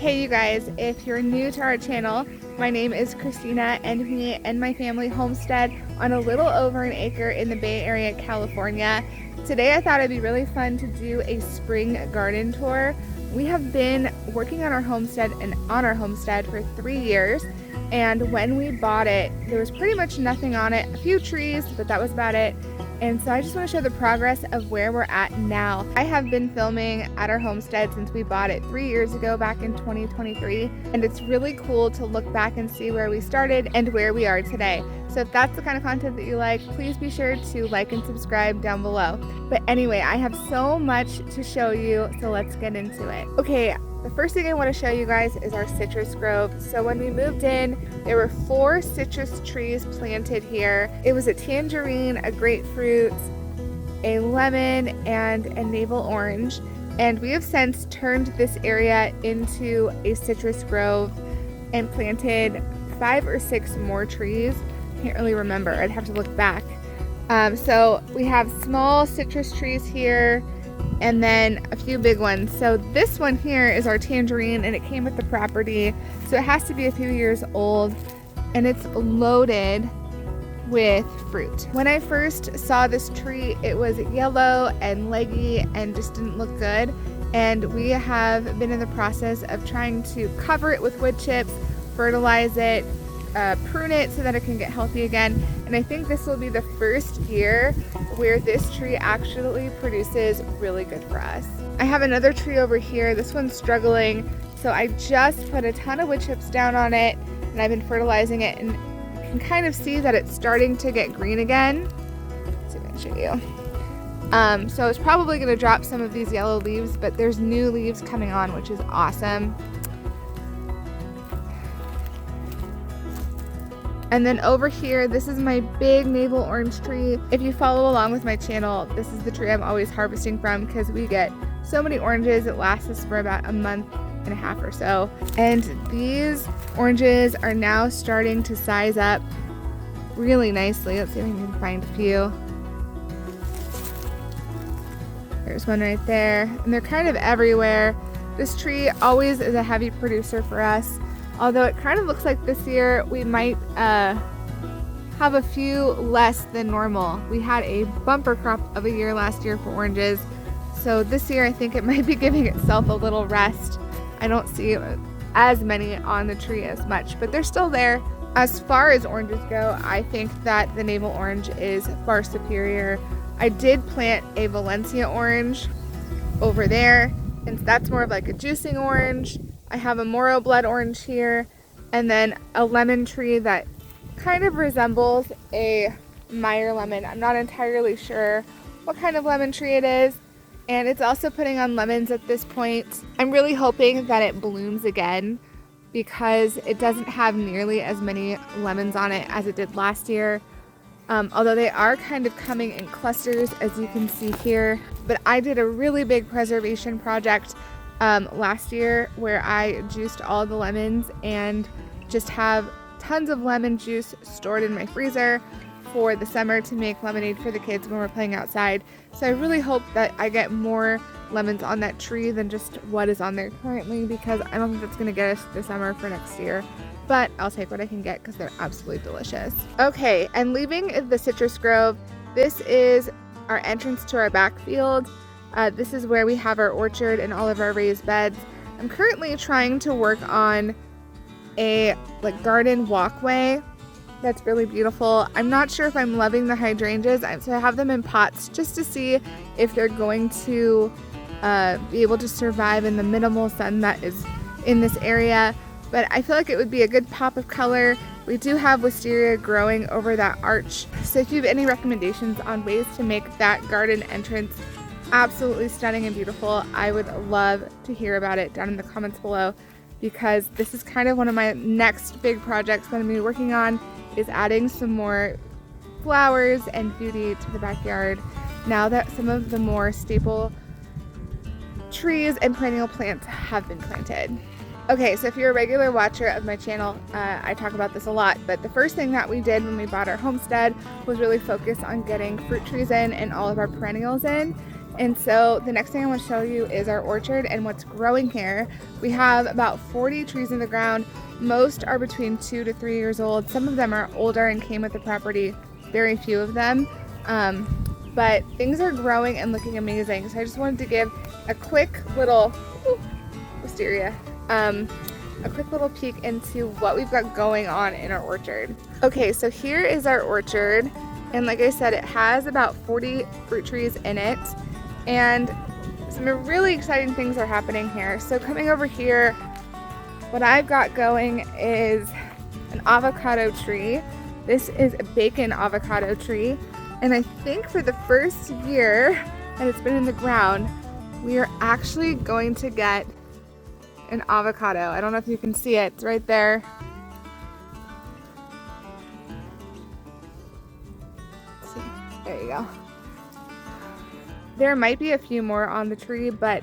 Hey you guys, if you're new to our channel, my name is Christina and me and my family homestead on a little over an acre in the Bay Area, California. Today I thought it'd be really fun to do a spring garden tour. We have been working on our homestead for 3 years, and when we bought it, there was pretty much nothing on it, a few trees, but that was about it. And so I just want to show the progress of where we're at now. I have been filming at our homestead since we bought it 3 years ago, back in 2023. And it's really cool to look back and see where we started and where we are today. So if that's the kind of content that you like, please be sure to like and subscribe down below. But anyway, I have so much to show you, so let's get into it. Okay, the first thing I want to show you guys is our citrus grove. So when we moved in, there were 4 citrus trees planted here. It was a tangerine, a grapefruit, a lemon, and a navel orange. And we have since turned this area into a citrus grove and planted 5 or 6 more trees. Can't really remember, I'd have to look back. So we have small citrus trees here and then a few big ones. So this one here is our tangerine, and it came with the property, so it has to be a few years old, and it's loaded with fruit. When I first saw this tree, it was yellow and leggy and just didn't look good, and we have been in the process of trying to cover it with wood chips, fertilize it, prune it so that it can get healthy again. And I think this will be the first year where this tree actually produces really good for us. I have another tree over here. This one's struggling, so I just put a ton of wood chips down on it, and I've been fertilizing it, and you can kind of see that it's starting to get green again. Let's see if I can show you. So it's probably going to drop some of these yellow leaves, but there's new leaves coming on, which is awesome. And then over here, this is my big navel orange tree. If you follow along with my channel, this is the tree I'm always harvesting from because we get so many oranges. It lasts us for about a month and a half or so. And these oranges are now starting to size up really nicely. Let's see if I can find a few. There's one right there. And they're kind of everywhere. This tree always is a heavy producer for us. Although it kind of looks like this year we might have a few less than normal. We had a bumper crop of a year last year for oranges. So this year I think it might be giving itself a little rest. I don't see as many on the tree as much, but they're still there. As far as oranges go, I think that the navel orange is far superior. I did plant a Valencia orange over there, and that's more of like a juicing orange. I have a Moro blood orange here, and then a lemon tree that kind of resembles a Meyer lemon. I'm not entirely sure what kind of lemon tree it is, and it's also putting on lemons at this point. I'm really hoping that it blooms again because it doesn't have nearly as many lemons on it as it did last year. Although they are kind of coming in clusters, as you can see here. But I did a really big preservation project last year where I juiced all the lemons and just have tons of lemon juice stored in my freezer for the summer to make lemonade for the kids when we're playing outside. So I really hope that I get more lemons on that tree than just what is on there currently, because I don't think that's going to get us the summer for next year. But I'll take what I can get because they're absolutely delicious. Okay, and leaving the citrus grove, this is our entrance to our backfield. This is where we have our orchard and all of our raised beds. I'm currently trying to work on a garden walkway that's really beautiful. I'm not sure if I'm loving the hydrangeas, so I have them in pots just to see if they're going to be able to survive in the minimal sun that is in this area. But I feel like it would be a good pop of color. We do have wisteria growing over that arch. So if you have any recommendations on ways to make that garden entrance absolutely stunning and beautiful, I would love to hear about it down in the comments below, because this is kind of one of my next big projects that I'm going to be working on, is adding some more flowers and beauty to the backyard now that some of the more staple trees and perennial plants have been planted. Okay, so if you're a regular watcher of my channel, I talk about this a lot, but the first thing that we did when we bought our homestead was really focus on getting fruit trees in and all of our perennials in. And so the next thing I want to show you is our orchard and what's growing here. We have about 40 trees in the ground. Most are between 2 to 3 years old. Some of them are older and came with the property, very few of them. But things are growing and looking amazing. So I just wanted to give a quick little, wisteria, a quick little peek into what we've got going on in our orchard. Okay, so here is our orchard. And like I said, it has about 40 fruit trees in it. And some really exciting things are happening here. So coming over here, what I've got going is an avocado tree. This is a bacon avocado tree. And I think for the first year that it's been in the ground, we are actually going to get an avocado. I don't know if you can see it. It's right there. Let's see. There you go. There might be a few more on the tree, but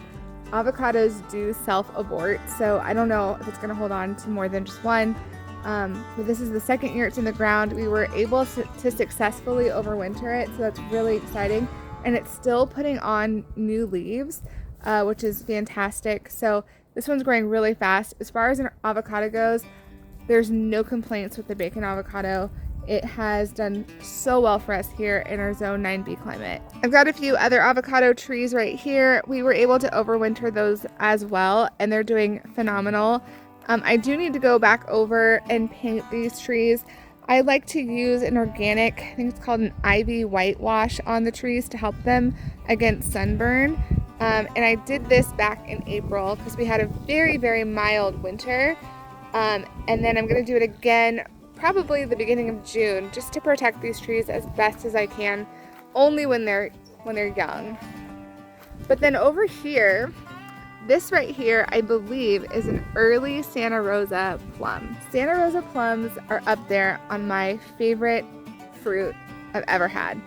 avocados do self-abort, so I don't know if it's going to hold on to more than just one. But this is the second year it's in the ground. We were able to successfully overwinter it, so that's really exciting. And it's still putting on new leaves, which is fantastic. So this one's growing really fast. As far as an avocado goes, there's no complaints with the bacon avocado. It has done so well for us here in our zone 9B climate. I've got a few other avocado trees right here. We were able to overwinter those as well, and they're doing phenomenal. I do need to go back over and paint these trees. I like to use an organic, I think it's called an ivy whitewash on the trees to help them against sunburn. And I did this back in April because we had a very, very mild winter. And then I'm gonna do it again probably the beginning of June, just to protect these trees as best as I can, only when they're young. But then over here, this right here, I believe, is an early Santa Rosa plum. Santa Rosa plums are up there on my favorite fruit I've ever had.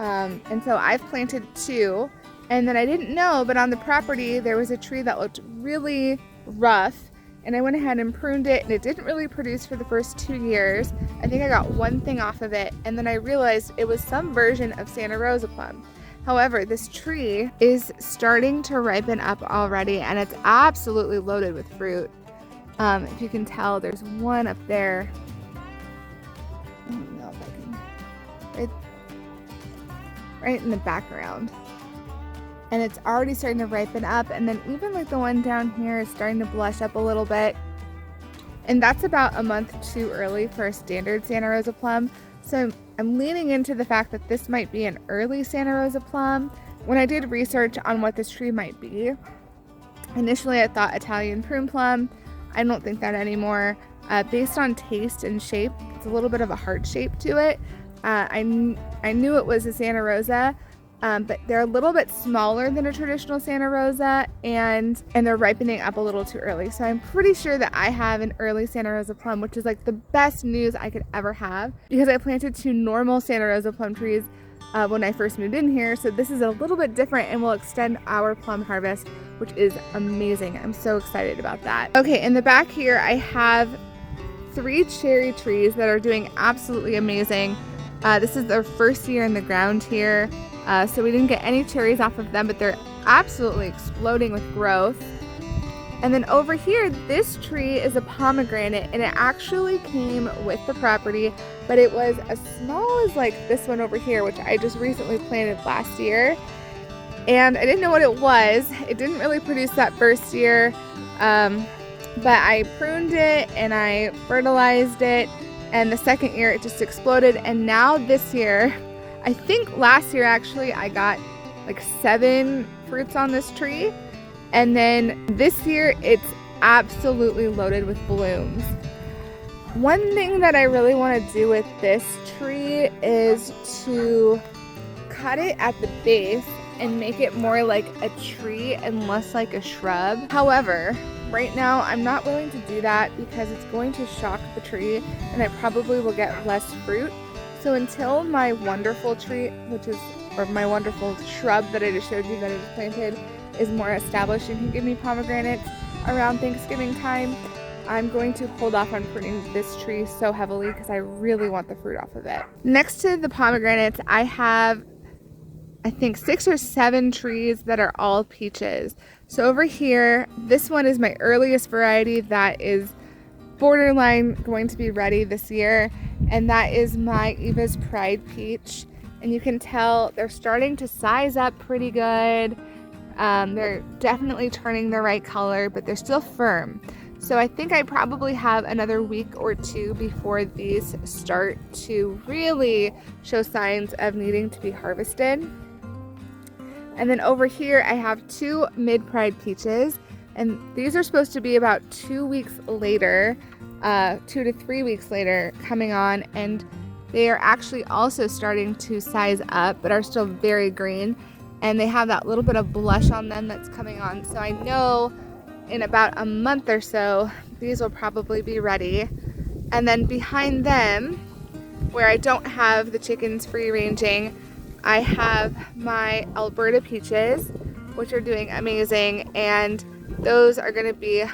And so I've planted 2, and then I didn't know, but on the property there was a tree that looked really rough, and I went ahead and pruned it, and it didn't really produce for the first 2 years. I think I got one thing off of it, and then I realized it was some version of Santa Rosa plum. However, this tree is starting to ripen up already, and it's absolutely loaded with fruit. If you can tell, there's one up there. I don't know if I can. Right in the background. And it's already starting to ripen up, and then even like the one down here is starting to blush up a little bit. And that's about a month too early for a standard Santa Rosa plum. So I'm leaning into the fact that this might be an early Santa Rosa plum. When I did research on what this tree might be, initially I thought Italian prune plum. I don't think that anymore. Based on taste and shape, it's a little bit of a heart shape to it. I knew it was a Santa Rosa, but they're a little bit smaller than a traditional Santa Rosa, and they're ripening up a little too early. So I'm pretty sure that I have an early Santa Rosa plum, which is like the best news I could ever have, because I planted 2 normal Santa Rosa plum trees when I first moved in here. So this is a little bit different and will extend our plum harvest, which is amazing. I'm so excited about that. Okay, in the back here, I have 3 cherry trees that are doing absolutely amazing. This is their first year in the ground here. So we didn't get any cherries off of them, but they're absolutely exploding with growth. And then over here, this tree is a pomegranate, and it actually came with the property, but it was as small as like this one over here, which I just recently planted last year. And I didn't know what it was. It didn't really produce that first year, but I pruned it and I fertilized it, and the second year it just exploded. And now this year, I think last year actually I got like 7 fruits on this tree, and then this year it's absolutely loaded with blooms. One thing that I really want to do with this tree is to cut it at the base and make it more like a tree and less like a shrub. However, right now I'm not willing to do that because it's going to shock the tree and I probably will get less fruit. So until my wonderful tree, or my wonderful shrub that I just showed you that I just planted, is more established and can give me pomegranates around Thanksgiving time, I'm going to hold off on pruning this tree so heavily because I really want the fruit off of it. Next to the pomegranates, I have I think 6 or 7 trees that are all peaches. So over here, this one is my earliest variety that is borderline going to be ready this year, and that is my Eva's Pride peach. And you can tell they're starting to size up pretty good. They're definitely turning the right color, but they're still firm. So I think I probably have another week or 2 before these start to really show signs of needing to be harvested. And then over here I have 2 mid-pride peaches, and these are supposed to be about 2 weeks later, 2 to 3 weeks later coming on, and they are actually also starting to size up but are still very green, and they have that little bit of blush on them that's coming on. So I know in about a month or so these will probably be ready. And then behind them, where I don't have the chickens free ranging, I have my Alberta peaches, which are doing amazing, and those are going to be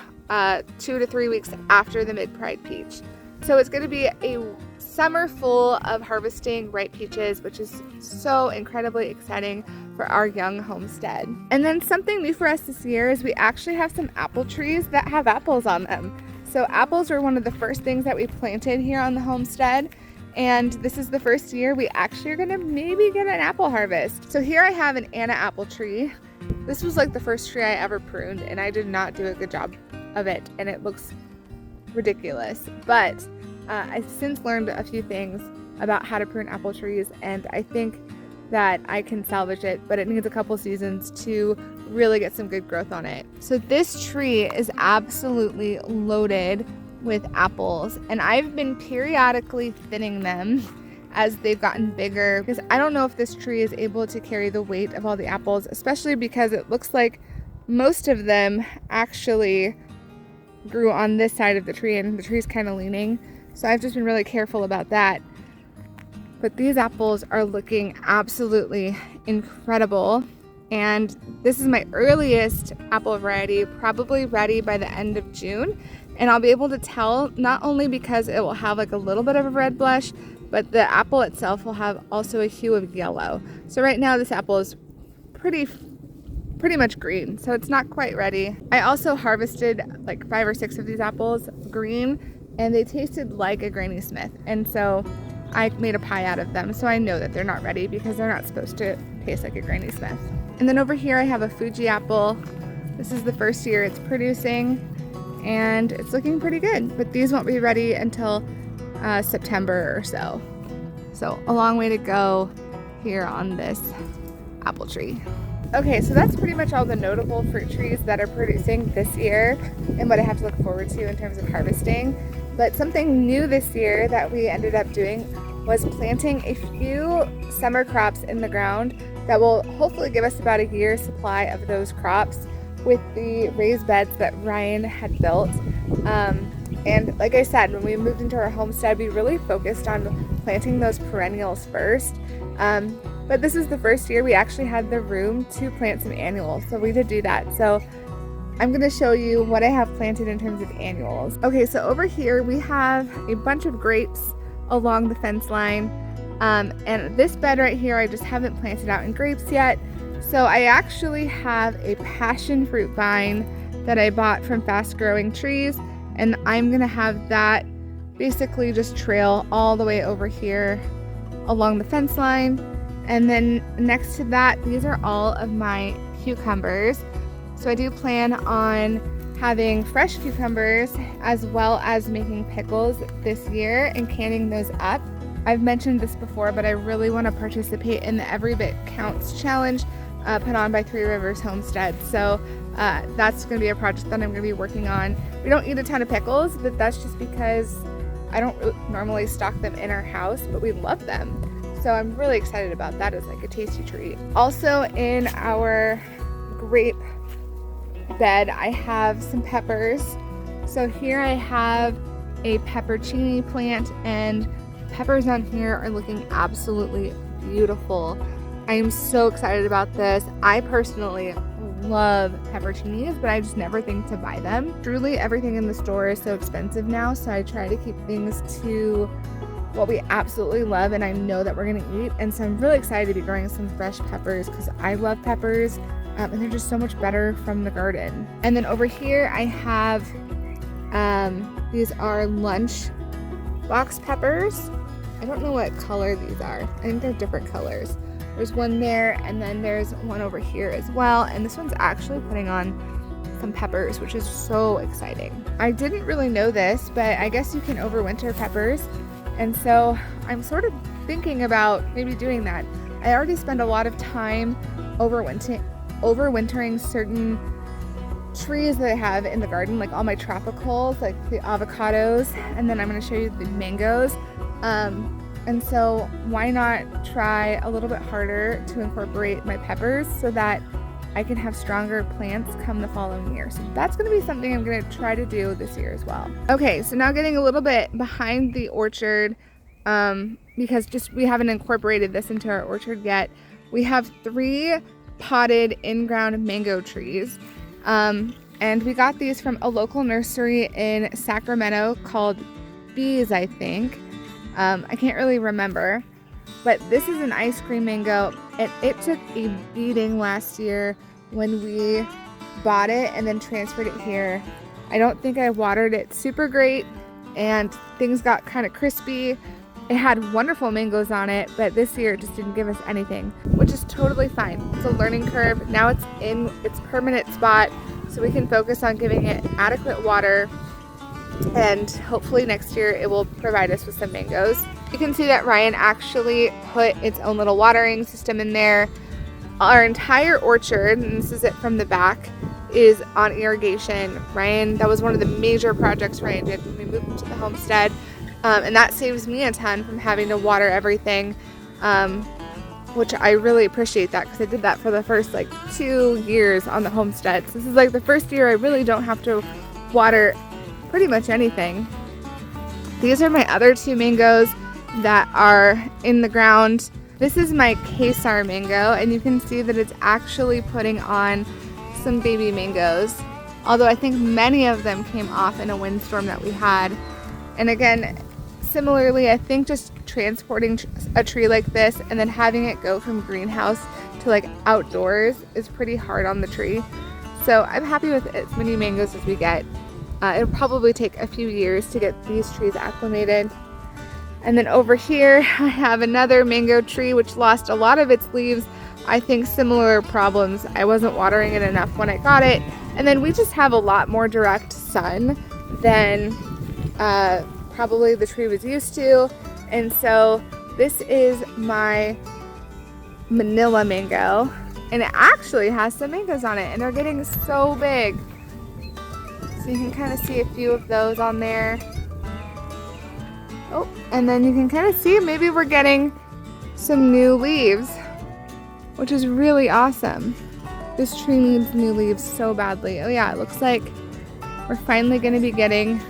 2 to 3 weeks after the mid-pride peach. So it's going to be a summer full of harvesting ripe peaches, which is so incredibly exciting for our young homestead. And then something new for us this year is we actually have some apple trees that have apples on them. So apples were one of the first things that we planted here on the homestead, and this is the first year we actually are going to maybe get an apple harvest. So here I have an Anna apple tree. This was like the first tree I ever pruned, and I did not do a good job of it, and it looks ridiculous. But I've since learned a few things about how to prune apple trees, and I think that I can salvage it, but it needs a couple seasons to really get some good growth on it. So this tree is absolutely loaded with apples, and I've been periodically thinning them as they've gotten bigger, because I don't know if this tree is able to carry the weight of all the apples, especially because it looks like most of them actually grew on this side of the tree, and the tree's kind of leaning. So I've just been really careful about that. But these apples are looking absolutely incredible. And this is my earliest apple variety, probably ready by the end of June. And I'll be able to tell not only because it will have like a little bit of a red blush, but the apple itself will have also a hue of yellow. So right now this apple is pretty much green, so it's not quite ready. I also harvested like 5 or 6 of these apples green, and they tasted like a Granny Smith, and so I made a pie out of them. So I know that they're not ready because they're not supposed to taste like a Granny Smith. And then over here I have a Fuji apple. This is the first year it's producing, and it's looking pretty good, but these won't be ready until September or so. So a long way to go here on this apple tree. Okay, so that's pretty much all the notable fruit trees that are producing this year and what I have to look forward to in terms of harvesting. But something new this year that we ended up doing was planting a few summer crops in the ground that will hopefully give us about a year's supply of those crops with the raised beds that Ryan had built. And like I said, when we moved into our homestead, we really focused on planting those perennials first. But this is the first year we actually had the room to plant some annuals, so we did do that. So I'm going to show you what I have planted in terms of annuals. Okay, so over here we have a bunch of grapes along the fence line. And this bed right here, I just haven't planted out in grapes yet. So I actually have a passion fruit vine that I bought from Fast Growing Trees, and I'm going to have that basically just trail all the way over here along the fence line. And then next to that, these are all of my cucumbers. So I do plan on having fresh cucumbers as well as making pickles this year and canning those up. I've mentioned this before, but I really want to participate in the Every Bit Counts challenge put on by Three Rivers Homestead. So that's going to be a project that I'm going to be working on. We don't eat a ton of pickles, but that's just because I don't normally stock them in our house, but we love them. So I'm really excited about that as like a tasty treat. Also in our grape bed, I have some peppers. So here I have a peppercini plant, and peppers on here are looking absolutely beautiful. I am so excited about this. I personally love pepperoncinis, but I just never think to buy them. Truly everything in the store is so expensive now, so I try to keep things to what we absolutely love and I know that we're gonna eat. And so I'm really excited to be growing some fresh peppers because I love peppers, and they're just so much better from the garden. And then over here I have, these are lunch box peppers. I don't know what color these are. I think they're different colors. There's one there, and then there's one over here as well. And this one's actually putting on some peppers, which is so exciting. I didn't really know this, but I guess you can overwinter peppers. And so I'm sort of thinking about maybe doing that. I already spend a lot of time overwintering certain trees that I have in the garden, like all my tropicals, like the avocados, and then I'm going to show you the mangoes. And so why not try a little bit harder to incorporate my peppers so that I can have stronger plants come the following year. So that's going to be something I'm going to try to do this year as well. Okay, so now getting a little bit behind the orchard, because we haven't incorporated this into our orchard yet. We have 3 potted in-ground mango trees. And we got these from a local nursery in Sacramento called Bees, I think. I can't really remember, but this is an ice cream mango, and it took a beating last year when we bought it and then transferred it here. I don't think I watered it super great, and things got kind of crispy. It had wonderful mangoes on it, but this year it just didn't give us anything, which is totally fine. It's a learning curve. Now it's in its permanent spot, so we can focus on giving it adequate water, and hopefully next year it will provide us with some mangoes. You can see that Ryan actually put its own little watering system in there. Our entire orchard, and this is it from the back, is on irrigation. Ryan, that was one of the major projects Ryan did when we moved to the homestead, and that saves me a ton from having to water everything, which I really appreciate that because I did that for the first 2 years on the homestead. So this is the first year I really don't have to water pretty much anything. These are my other 2 mangoes that are in the ground. This is my Kesar mango, and you can see that it's actually putting on some baby mangoes, although I think many of them came off in a windstorm that we had. And again, similarly, I think just transporting a tree like this and then having it go from greenhouse to outdoors is pretty hard on the tree. So I'm happy with as many mangoes as we get. It'll probably take a few years to get these trees acclimated. And then over here I have another mango tree which lost a lot of its leaves. I think similar problems. I wasn't watering it enough when I got it. And then we just have a lot more direct sun than probably the tree was used to. And so this is my Manila mango, and it actually has some mangoes on it, and they're getting so big. So you can kind of see a few of those on there. Oh, and then you can kind of see maybe we're getting some new leaves, which is really awesome. This tree needs new leaves so badly. Oh yeah, it looks like we're finally going to be getting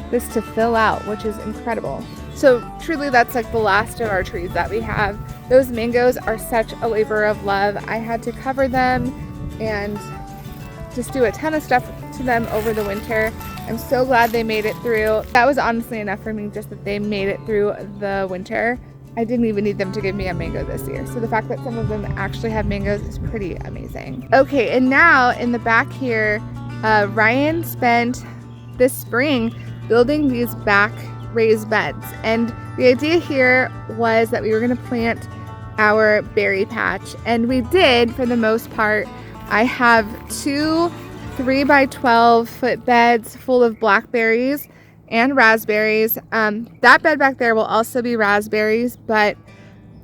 this to fill out, which is incredible. So truly that's the last of our trees that we have. Those mangoes are such a labor of love. I had to cover them and just do a ton of stuff to them over the winter. I'm so glad they made it through. That was honestly enough for me, just that they made it through the winter. I didn't even need them to give me a mango this year. So the fact that some of them actually have mangoes is pretty amazing. Okay, and now in the back here, Ryan spent this spring building these back raised beds. And the idea here was that we were going to plant our berry patch. And we did for the most part. I have 2 3x12 foot beds full of blackberries and raspberries. That bed back there will also be raspberries, but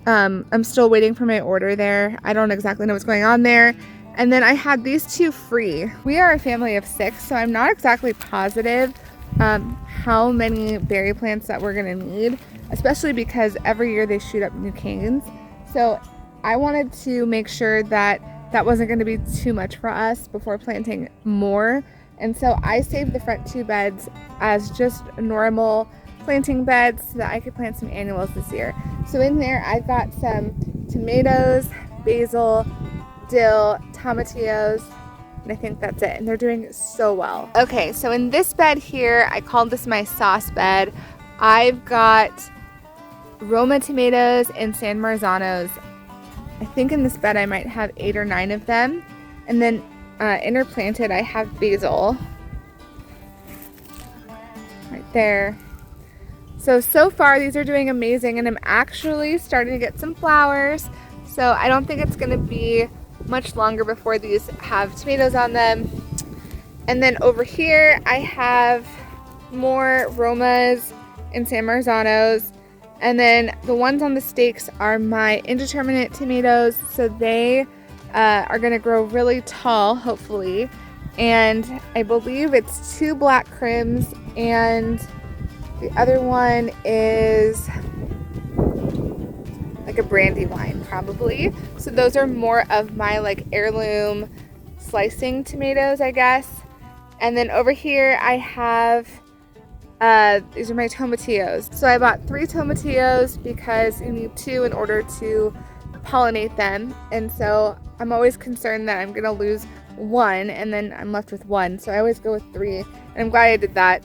I'm still waiting for my order there. I don't exactly know what's going on there. And then I had these 2 free. We are a family of 6, so I'm not exactly positive how many berry plants that we're gonna need, especially because every year they shoot up new canes. So I wanted to make sure that that wasn't going to be too much for us before planting more. And so I saved the front 2 beds as just normal planting beds so that I could plant some annuals this year. So in there I've got some tomatoes, basil, dill, tomatillos, and I think that's it. And they're doing so well. Okay, so in this bed here, I called this my sauce bed. I've got Roma tomatoes and San Marzanos. I think in this bed I might have 8 or 9 of them. And then interplanted I have basil. Right there. So far these are doing amazing, and I'm actually starting to get some flowers. So I don't think it's going to be much longer before these have tomatoes on them. And then over here I have more Romas and San Marzanos. And then the ones on the stakes are my indeterminate tomatoes. So they are going to grow really tall, hopefully. And I believe it's 2 black crims, and the other one is like a brandywine probably. So those are more of my like heirloom slicing tomatoes, I guess. And then over here I have these are my tomatillos. So I bought 3 tomatillos because you need 2 in order to pollinate them. And so I'm always concerned that I'm gonna lose 1 and then I'm left with 1. So I always go with 3, and I'm glad I did that.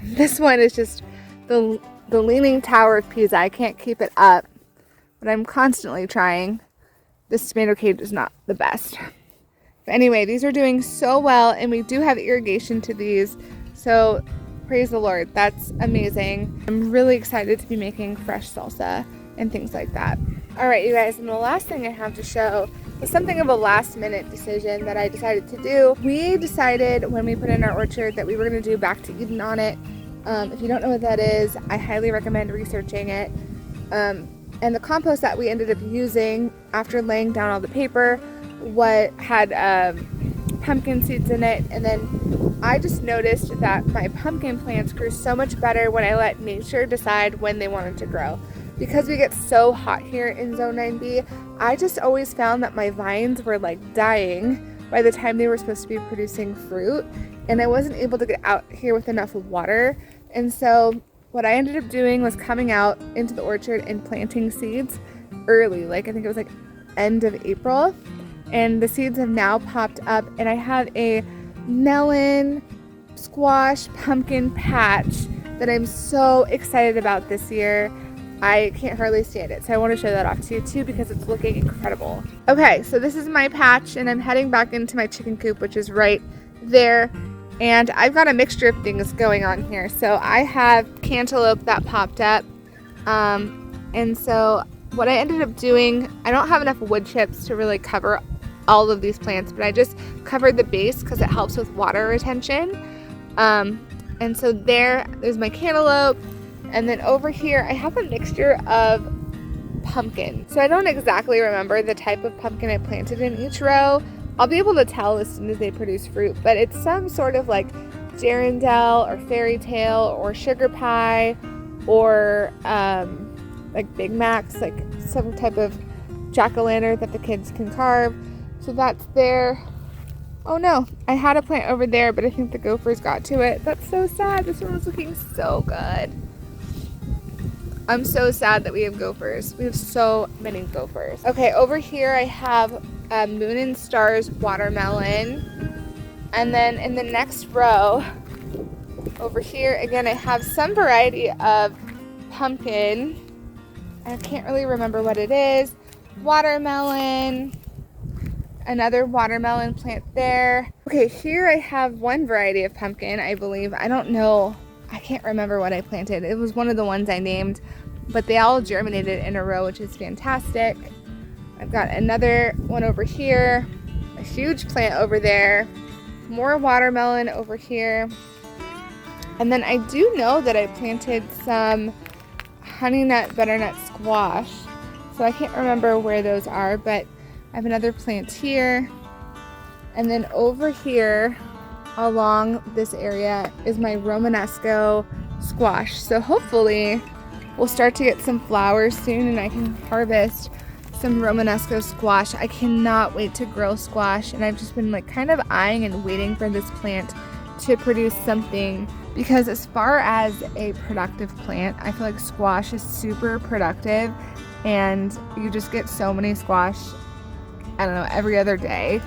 This one is just the Leaning Tower of Pisa. I can't keep it up, but I'm constantly trying. This tomato cage is not the best. But anyway, these are doing so well, and we do have irrigation to these. So praise the Lord, that's amazing. I'm really excited to be making fresh salsa and things like that. All right, you guys, and the last thing I have to show is something of a last minute decision that I decided to do. We decided when we put in our orchard that we were gonna do Back to Eden on it. If you don't know what that is, I highly recommend researching it. And the compost that we ended up using after laying down all the paper had pumpkin seeds in it, and then I just noticed that my pumpkin plants grew so much better when I let nature decide when they wanted to grow. Because we get so hot here in Zone 9B, I just always found that my vines were like dying by the time they were supposed to be producing fruit, and I wasn't able to get out here with enough water. And so what I ended up doing was coming out into the orchard and planting seeds early, like I think it was like end of April, and the seeds have now popped up, and I have a melon, squash, pumpkin patch that I'm so excited about this year. I can't hardly stand it, so I want to show that off to you too because it's looking incredible. Okay, so this is my patch, and I'm heading back into my chicken coop, which is right there. And I've got a mixture of things going on here. So I have cantaloupe that popped up. And so what I ended up doing, I don't have enough wood chips to really cover all of these plants, but I just covered the base because it helps with water retention. And so there's my cantaloupe. And then over here, I have a mixture of pumpkin. So I don't exactly remember the type of pumpkin I planted in each row. I'll be able to tell as soon as they produce fruit, but it's some sort of like Jarondelle or Fairy Tale or Sugar Pie or like Big Macs, like some type of jack-o'-lantern that the kids can carve. So that's there. Oh no, I had a plant over there, but I think the gophers got to it. That's so sad. This one was looking so good. I'm so sad that we have gophers. We have so many gophers. Okay, over here I have Moon and Stars watermelon. And then in the next row, over here, again, I have some variety of pumpkin. I can't really remember what it is. Watermelon. Another watermelon plant there. Okay, here I have one variety of pumpkin, I believe. I don't know. I can't remember what I planted. It was one of the ones I named, but they all germinated in a row, which is fantastic. I've got another one over here, a huge plant over there, more watermelon over here. And then I do know that I planted some honey nut butternut squash. So I can't remember where those are, but I have another plant here. And then over here along this area is my Romanesco squash. So hopefully we'll start to get some flowers soon and I can harvest some Romanesco squash. I cannot wait to grow squash, and I've just been like kind of eyeing and waiting for this plant to produce something, because as far as a productive plant, I feel like squash is super productive and you just get so many squash, I don't know, every other day,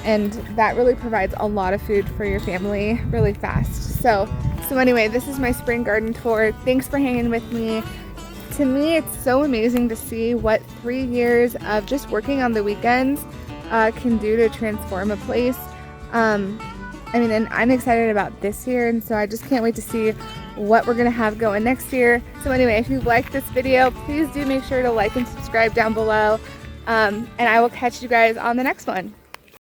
and that really provides a lot of food for your family really fast. So anyway, this is my spring garden tour. Thanks for hanging with me. to me, it's so amazing to see what 3 years of just working on the weekends can do to transform a place. I mean, and I'm excited about this year, and so I just can't wait to see what we're gonna have going next year. So anyway, if you liked this video, please do make sure to like and subscribe down below, and I will catch you guys on the next one.